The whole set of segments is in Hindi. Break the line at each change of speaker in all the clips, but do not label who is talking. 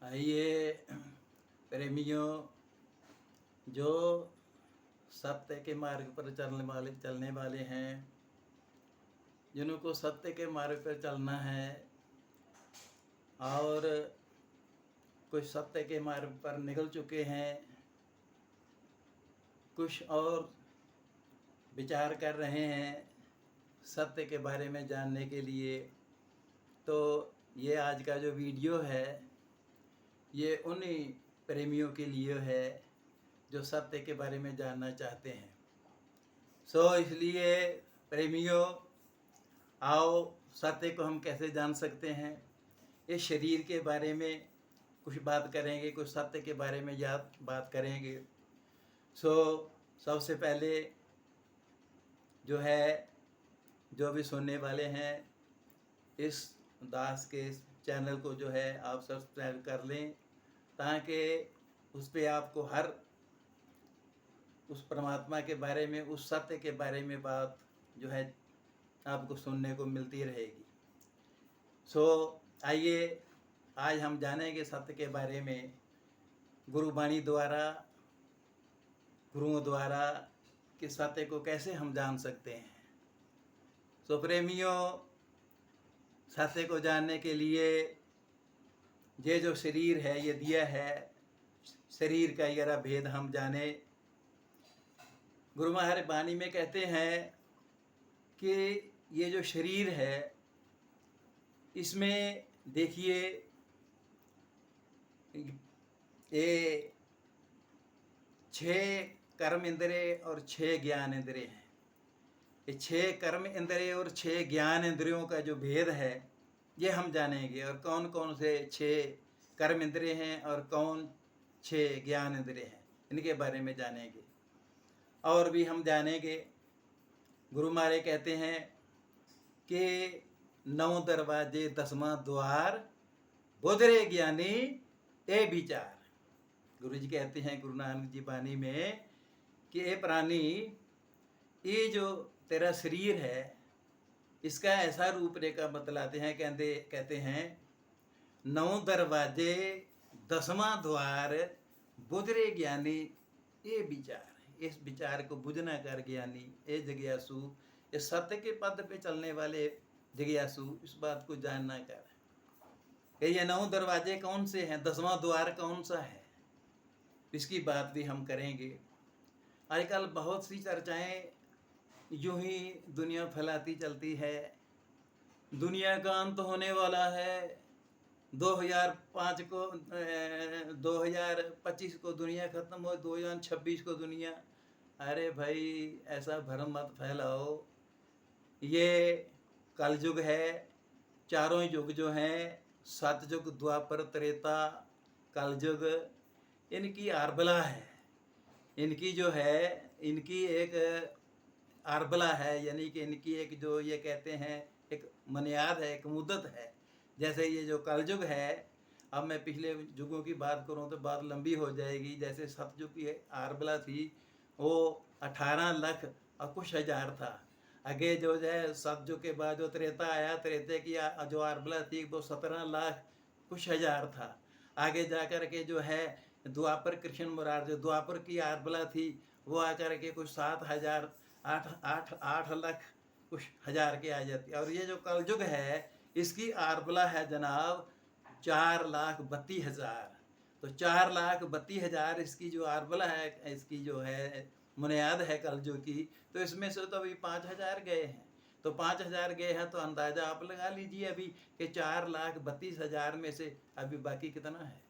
आइए प्रेमियों, जो सत्य के मार्ग पर चलने वाले हैं, जिनको सत्य के मार्ग पर चलना है और कुछ सत्य के मार्ग पर निकल चुके हैं, कुछ और विचार कर रहे हैं सत्य के बारे में जानने के लिए। तो ये आज का जो वीडियो है ये उन्हीं प्रेमियों के लिए है जो सत्य के बारे में जानना चाहते हैं। इसलिए प्रेमियों, आओ सत्य को हम कैसे जान सकते हैं, इस शरीर के बारे में कुछ बात करेंगे, कुछ सत्य के बारे में बात करेंगे। सबसे पहले जो भी सुनने वाले हैं, इस दास के चैनल को आप सब्सक्राइब कर लें, ताकि उस पर आपको हर उस परमात्मा के बारे में, उस सत्य के बारे में बात आपको सुनने को मिलती रहेगी। आइए आज हम जानेंगे सत्य के बारे में, गुरुवाणी द्वारा, गुरुओं द्वारा, कि सत्य को कैसे हम जान सकते हैं। प्रेमियों, सत्य को जानने के लिए ये जो शरीर है ये दिया है, शरीर का यरा भेद हम जाने। गुरु महाराज वाणी में कहते हैं कि ये जो शरीर है इसमें देखिए ये 6 कर्म इंद्रिय और 6 ज्ञान इंद्रिय हैं। ये 6 कर्म इंद्रिय और 6 ज्ञान इंद्रियों का जो भेद है ये हम जानेंगे, और कौन कौन से 6 कर्म इंद्रिय हैं और कौन 6 ज्ञान इंद्रिय हैं, इनके बारे में जानेंगे। और भी हम जानेंगे, गुरु महाराज कहते हैं कि 9 दरवाजे 10वां द्वार, बोधरे ज्ञानी ए विचार। गुरु जी कहते हैं गुरु नानक जी वाणी में कि ए प्राणी, ये जो तेरा शरीर है इसका ऐसा रूपरेखा बतलाते हैं। कहते हैं 9 दरवाजे 10वां द्वार, बुझरे ज्ञानी ये विचार। इस विचार को बुझना कर ज्ञानी ए जिज्ञासु, ये सत्य के पद पे चलने वाले जिज्ञासु, इस बात को जानना कर कि ये 9 दरवाजे कौन से हैं, 10वां द्वार कौन सा है, इसकी बात भी हम करेंगे। आजकल बहुत सी चर्चाएं यूं ही दुनिया फैलाती चलती है। दुनिया का अंत होने वाला है, 2005 को 2025 को दुनिया खत्म हो, 2026 को दुनिया। अरे भाई, ऐसा भ्रम मत फैलाओ। ये कलयुग है, चारों युग जो हैं, सतयुग, द्वापर, त्रेता, कलयुग, इनकी आरबला है। इनकी जो है, इनकी एक आरबला है, यानी कि इनकी एक जो ये कहते हैं एक मनियाद है, एक मुद्दत है। जैसे ये जो कलयुग है, अब मैं पिछले युगों की बात करूं तो बात लंबी हो जाएगी। जैसे सतयुग की आरबला थी वो 18 लाख और कुछ हज़ार था। आगे जो है सतयुग के बाद जो त्रेता आया, त्रेते की जो आरबला थी वो 17 लाख कुछ हज़ार था। आगे जा कर के जो है द्वापर, कृष्ण मुरार, जो द्वापर की आरबला थी वो आकर के कुछ 7,000 8 लाख कुछ हज़ार के आ जाती। और ये जो कलयुग है इसकी आरबला है जनाब 4,32,000। तो 4,32,000 इसकी जो आरबला है, इसकी जो है बुनियाद है कलयुग की। तो इसमें से तो अभी 5,000 गए हैं। तो 5,000 गए हैं तो अंदाज़ा आप लगा लीजिए अभी कि 4,32,000 में से अभी बाकी कितना है,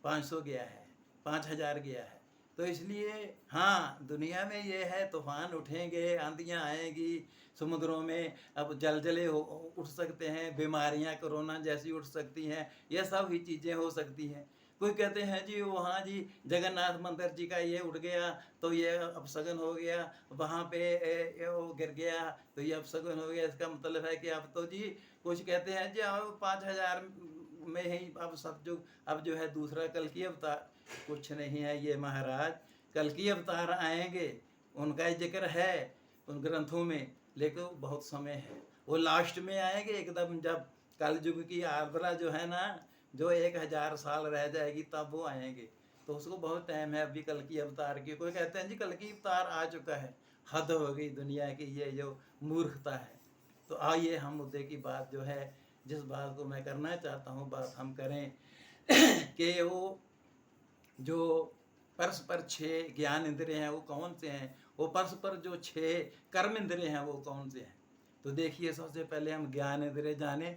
500 गया है, 5,000 गया है। तो इसलिए हाँ, दुनिया में ये है, तूफान उठेंगे, आंधियाँ आएंगी, समुद्रों में अब जलजले उठ सकते हैं, बीमारियां कोरोना जैसी उठ सकती हैं, ये सब ही चीज़ें हो सकती हैं। कोई कहते हैं जी वहाँ जी जगन्नाथ मंदिर जी का ये उठ गया तो ये अपशगन हो गया, वहाँ पे वो गिर गया तो ये अपशगन हो गया। इसका मतलब है कि अब तो जी, कुछ कहते हैं जी अब 5,000 में ही अब सतयुग, अब जो है दूसरा कल की अवतार। कुछ नहीं है ये महाराज, कल की अवतार आएंगे, उनका जिक्र है उन ग्रंथों में, लेकिन बहुत समय है। वो लास्ट में आएंगे एकदम, जब कलयुग की आरबला जो है ना जो 1000 साल रह जाएगी तब वो आएंगे। तो उसको बहुत टाइम है अभी कल की अवतार की। कोई कहते हैं जी कल की अवतार आ चुका है, हद हो गई दुनिया की, ये जो मूर्खता है। तो आइए हम मुद्दे की बात जो है, जिस बात को मैं करना चाहता हूँ बात हम करें कि वो जो परस्पर 6 ज्ञान इंद्रिय हैं वो कौन से हैं, वो परस्पर जो 6 कर्म इंद्रिय हैं वो कौन से हैं। तो देखिए सबसे पहले हम ज्ञान इंद्रिय जाने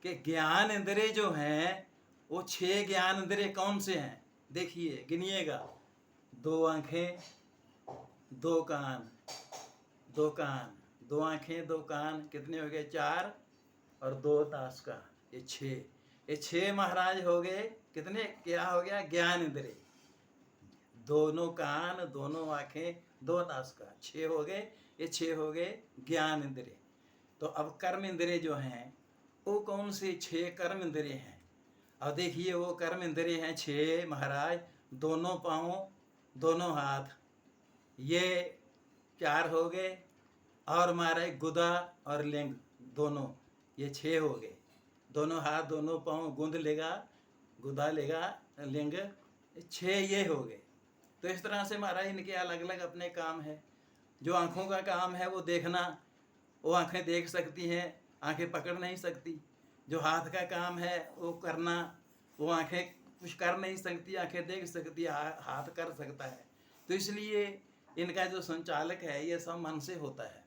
कि ज्ञान इंद्रिय जो हैं वो 6 ज्ञान इंद्रिय कौन से हैं। देखिए गिनिएगा, 2 आँखें 2 कान, 2 कान, 2 आँखें 2 कान, कितने हो गए 4, और 2 तासका, ये 6। ये 6 महाराज हो गए कितने, क्या हो गया ज्ञान इंद्रिय। दोनों कान, दोनों आँखें, 2 तासका, 6 हो गए। ये 6 हो गए ज्ञान इंद्रिय। तो अब कर्म इंद्रिय जो हैं वो कौन से 6 कर्म इंद्रिय हैं। अब देखिए वो कर्म इंद्रिय हैं 6 महाराज, दोनों पाँव, दोनों हाथ, ये 4 हो गए, और हमारे गुदा और लिंग दोनों, ये 6 हो गए। दोनों हाथ दोनों पाँव, गुंद लेगा, गुदा लेगा, लिंग, 6 ये हो गए। तो इस तरह से महाराज इनके अलग अलग अपने काम है। जो आँखों का काम है वो देखना, वो आँखें देख सकती हैं, आँखें पकड़ नहीं सकती। जो हाथ का काम है वो करना, वो आँखें कुछ कर नहीं सकती, आँखें देख सकती, हाथ कर सकता है। तो इसलिए इनका जो संचालक है ये सब मन से होता है।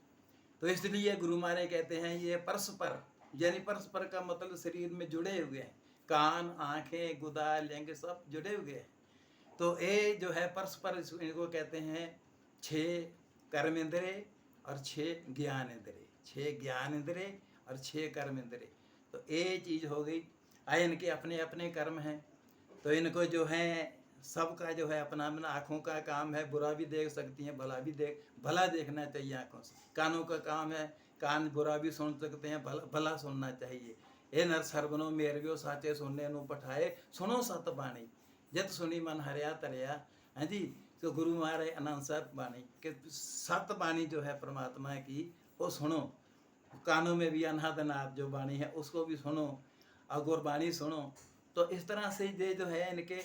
तो इसलिए गुरु महाराज कहते हैं ये परस्पर, यानी परस्पर का मतलब शरीर में जुड़े हुए हैं, कान, आँखें, गुदा, लिंग सब जुड़े हुए हैं। तो ये जो है परस्पर, इनको कहते हैं 6 कर्म इंद्रिय और 6 ज्ञान इंद्रिय, 6 ज्ञान इंद्रिय और 6 कर्म इंद्रिय। तो ये चीज़ हो गई। इनके अपने अपने कर्म हैं। तो इनको जो है सबका जो है अपना अपना, आँखों का काम है बुरा भी देख सकती हैं, भला देखना चाहिए आँखों से। कानों का काम है, कान बुरा भी सुन सकते हैं, भला सुनना चाहिए। ये नर सरबनो मेरवियो साचे सुनने नु पठाए, सुनो सत बाणी, जत सुनी मन हरिया तरिया। हाँ जी, तो गुरु महाराज आनंद साहब बाणी कि सत बाणी जो है परमात्मा की वो सुनो, कानों में भी अनाथ जो बाणी है उसको भी सुनो, और गुरबाणी सुनो। तो इस तरह से ये जो है इनके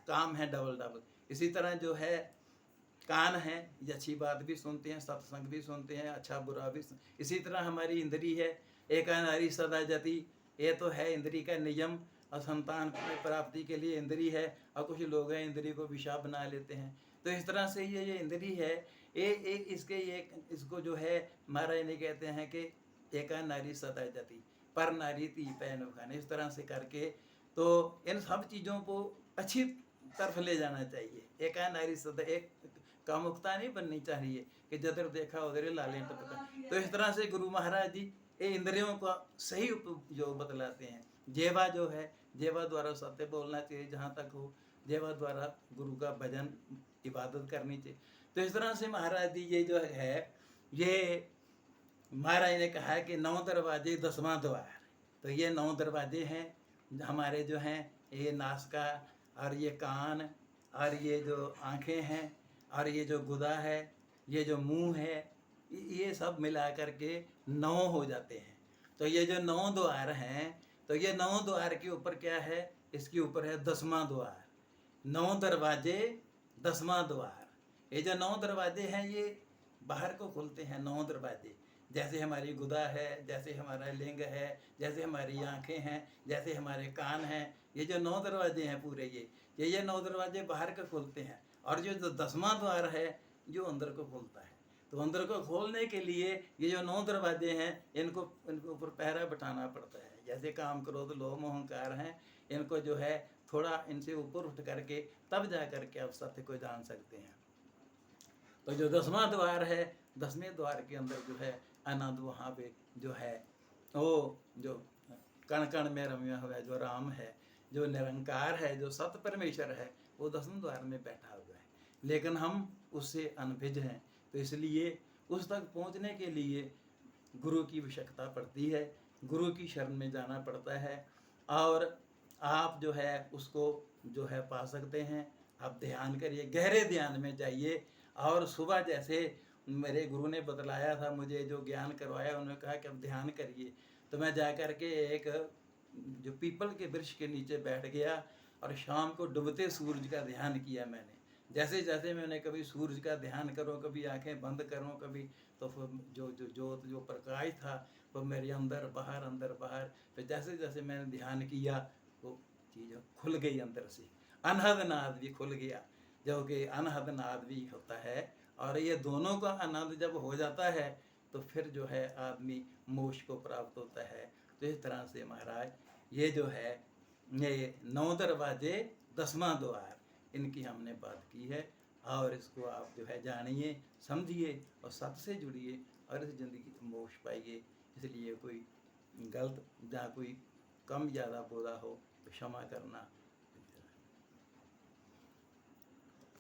काम है डबल डबल। इसी तरह जो है कान है, ये अच्छी बात भी सुनते हैं, सत्संग भी सुनते हैं, अच्छा बुरा भी इसी तरह हमारी इंद्री है, एक नारी सदा जति, ये तो है इंद्री का नियम, और संतान प्राप्ति के लिए इंद्री है। और कुछ लोग हैं इंद्री को विषा बना लेते हैं। तो इस तरह से ये इंद्री है, ये इसके ये इसको जो है महाराज ने कहते हैं कि एक नारी सदा जति, पर नारी ती पैन खाने, इस तरह से करके। तो इन सब चीज़ों को अच्छी तरफ ले जाना चाहिए। एक नारी सदा, एक कामुकता नहीं बननी चाहिए कि जधर देखा उधर लालें टपका। तो इस तरह से गुरु महाराज जी ये इंद्रियों का सही जो बतलाते हैं। जेवा जो है, जेवा द्वारा सत्य बोलना चाहिए जहाँ तक हो, जेवा द्वारा गुरु का भजन इबादत करनी चाहिए। तो इस तरह से महाराज जी ये जो है, ये महाराज ने कहा है कि 9 दरवाजे 10वां द्वार। तो ये 9 दरवाजे हैं हमारे जो हैं, ये नासिका और ये कान और ये जो आँखें हैं और ये जो गुदा है, ये जो मुंह है, ये सब मिला करके 9 हो जाते हैं। तो ये जो 9 द्वार हैं, तो ये 9 द्वार के ऊपर क्या है, इसके ऊपर है 10वां द्वार। 9 दरवाजे 10वां द्वार। ये जो 9 दरवाजे हैं ये बाहर को खुलते हैं। 9 दरवाजे, जैसे हमारी गुदा है, जैसे हमारा लिंग है, जैसे हमारी आँखें हैं, जैसे हमारे कान हैं, ये जो 9 दरवाजे हैं पूरे, ये 9 दरवाजे बाहर को खुलते हैं। और जो 10वां द्वार है जो अंदर को खोलता है। तो अंदर को खोलने के लिए ये जो 9 दरवाजे हैं इनको ऊपर पहरा बैठाना पड़ता है। जैसे काम क्रोध लोभ मोह अहंकार हैं, इनको जो है थोड़ा इनसे ऊपर उठ करके तब जा करके आप सत्य को जान सकते हैं। तो जो 10वां द्वार है, 10वें द्वार के अंदर जो है आनंद, वहाँ पे जो है वो जो कण कण में रम्या हुआ है, जो राम है, जो निरंकार है, जो सत्य परमेश्वर है, वो 10वें द्वार में बैठा हुआ है। लेकिन हम उससे अनभिज हैं। तो इसलिए उस तक पहुँचने के लिए गुरु की आवश्यकता पड़ती है, गुरु की शरण में जाना पड़ता है। और आप जो है उसको जो है पा सकते हैं। आप ध्यान करिए, गहरे ध्यान में जाइए। और सुबह जैसे मेरे गुरु ने बतलाया था, मुझे जो ज्ञान करवाया, उन्होंने कहा कि अब ध्यान करिए। तो मैं जा कर के एक जो पीपल के वृक्ष के नीचे बैठ गया और शाम को डूबते सूरज का ध्यान किया मैंने। जैसे जैसे मैंने कभी सूरज का ध्यान करो, कभी आंखें बंद करूँ, कभी तो फिर जो प्रकाश था वो मेरे अंदर बाहर। फिर जैसे जैसे मैंने ध्यान किया वो चीज़ खुल गई अंदर से, अनहद नाद भी खुल गया, जो कि अनहद नाद भी होता है। और ये दोनों का आनंद जब हो जाता है तो फिर जो है आदमी मोक्ष को प्राप्त होता है। तो इस तरह से महाराज ये जो है ये 9 दरवाजे 10वां द्वार, इनकी हमने बात की है। और इसको आप जो है जानिए, समझिए और सत्य से जुड़िए और इस ज़िंदगी में मोक्ष पाइए। इसलिए कोई गलत या कोई कम ज़्यादा बोला हो तो क्षमा करना।